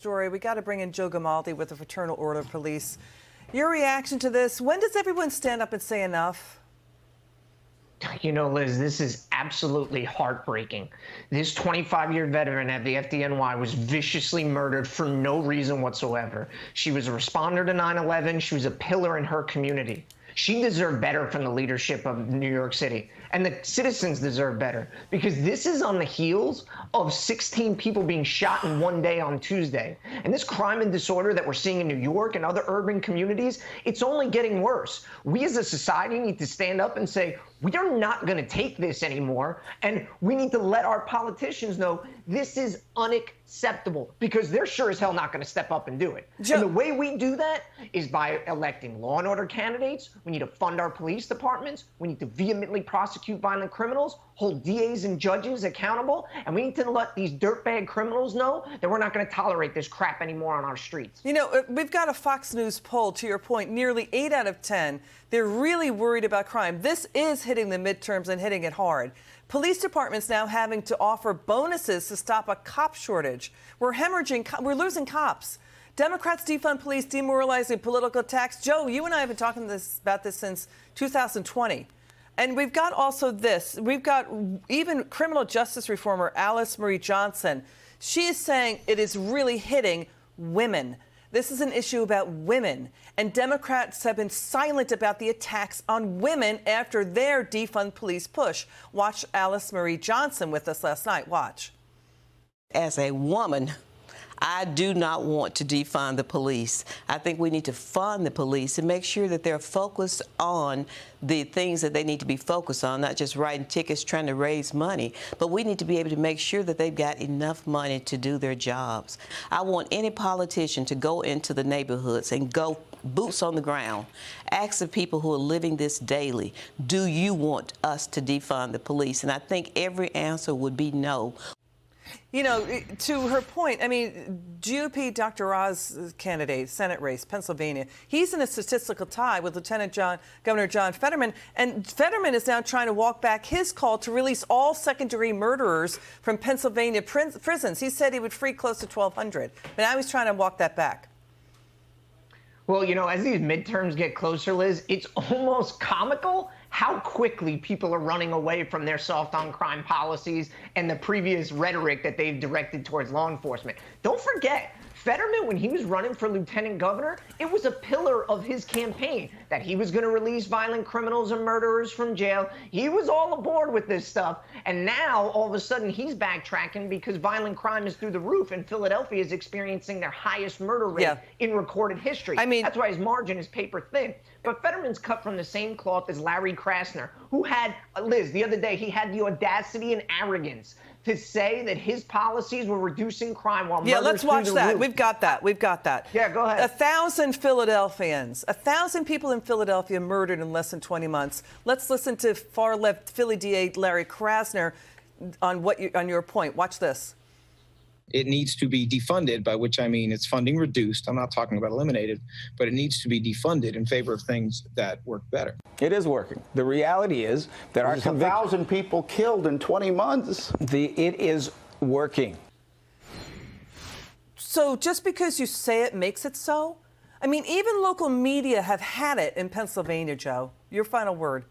Story. We got to bring in Joe Gamaldi with the Fraternal Order of Police. Your reaction to this? When does everyone stand up and say enough? You know, Liz, this is absolutely heartbreaking. This 25-year veteran of the FDNY was viciously murdered for no reason whatsoever. She was a responder to 9/11. She was a pillar in her community. She deserved better from the leadership of New York City. And the citizens deserve better, because this is on the heels of 16 people being shot in one day on Tuesday. And this crime and disorder that we're seeing in New York and other urban communities, it's only getting worse. We as a society need to stand up and say, we are not going to take this anymore. And we need to let our politicians know this is unacceptable, because they're sure as hell not going to step up and do it. And the way we do that is by electing law and order candidates. We need to fund our police departments. We need to vehemently prosecute violent criminals, hold DAs and judges accountable, and we need to let these dirtbag criminals know that we're not going to tolerate this crap anymore on our streets. You know, we've got a Fox News poll, to your point, nearly 8 out of 10. They're really worried about crime. This is hitting the midterms and hitting it hard. Police departments now having to offer bonuses to stop a cop shortage. We're hemorrhaging, we're losing cops. Democrats defund police, demoralizing political attacks. Joe, you and I have been talking about this since 2020. And we've got also this. We've got even criminal justice reformer Alice Marie Johnson. She is saying it is really hitting women. This is an issue about women. And Democrats have been silent about the attacks on women after their defund police push. Watch Alice Marie Johnson with us last night. Watch. As a woman, I do not want to defund the police. I think we need to fund the police and make sure that they're focused on the things that they need to be focused on, not just writing tickets trying to raise money, but we need to be able to make sure that they've got enough money to do their jobs. I want any politician to go into the neighborhoods and go boots on the ground, ask the people who are living this daily, do you want us to defund the police? And I think every answer would be no. You know, to her point, I mean, GOP Dr. Oz candidate, Senate race, Pennsylvania, he's in a statistical tie with Governor John Fetterman, and Fetterman is now trying to walk back his call to release all second-degree murderers from Pennsylvania prisons. He said he would free close to 1,200, but now he's trying to walk that back. Well, you know, as these midterms get closer, Liz, it's almost comical how quickly people are running away from their soft-on-crime policies and the previous rhetoric that they've directed towards law enforcement. Don't forget, Fetterman, when he was running for lieutenant governor, it was a pillar of his campaign that he was going to release violent criminals and murderers from jail. He was all aboard with this stuff. And now, all of a sudden, he's backtracking because violent crime is through the roof, and Philadelphia is experiencing their highest murder rate in recorded history. I mean, that's why his margin is paper thin. But Fetterman's cut from the same cloth as Larry Krasner, who had, Liz, the other day, he had the audacity and arrogance to say that his policies were reducing crime while murders let's watch through the that. roof. We've got that. We've got that. Yeah, go ahead. 1,000 Philadelphians, 1,000 people in Philadelphia murdered in less than 20 months. Let's listen to far-left Philly DA Larry Krasner on your point. Watch this. It needs to be defunded, by which I mean its funding reduced. I'm not talking about eliminated, but it needs to be defunded in favor of things that work better. It is working. The reality is that There's 1,000 people killed in 20 months. It is working. So just because you say it makes it so? I mean, even local media have had it in Pennsylvania, Joe. Your final word.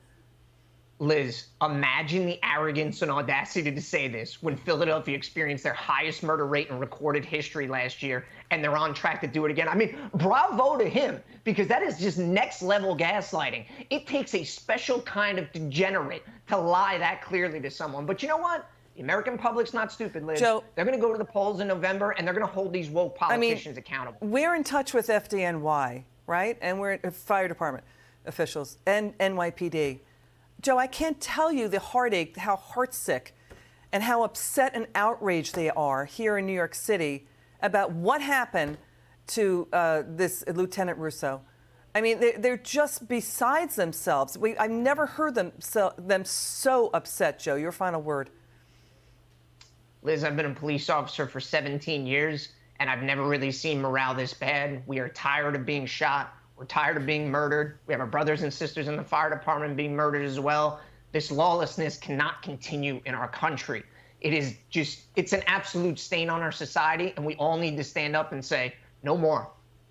Liz, imagine the arrogance and audacity to say this when Philadelphia experienced their highest murder rate in recorded history last year, and they're on track to do it again. I mean, bravo to him, because that is just next level gaslighting. It takes a special kind of degenerate to lie that clearly to someone. But you know what? The American public's not stupid, Liz. Joe, they're going to go to the polls in November, and they're going to hold these woke politicians accountable. We're in touch with FDNY, right? And we're fire department officials and NYPD. Joe, I can't tell you the heartache, how heartsick, and how upset and outraged they are here in New York City about what happened to this Lieutenant Russo. I mean, they're just besides themselves. I've never heard them so upset. Joe, your final word. Liz, I've been a police officer for 17 years, and I've never really seen morale this bad. We are tired of being shot. We're tired of being murdered. We have our brothers and sisters in the fire department being murdered as well. This lawlessness cannot continue in our country. It is just, it's an absolute stain on our society, and we all need to stand up and say, no more.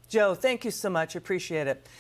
Joe, thank you so much. Appreciate it.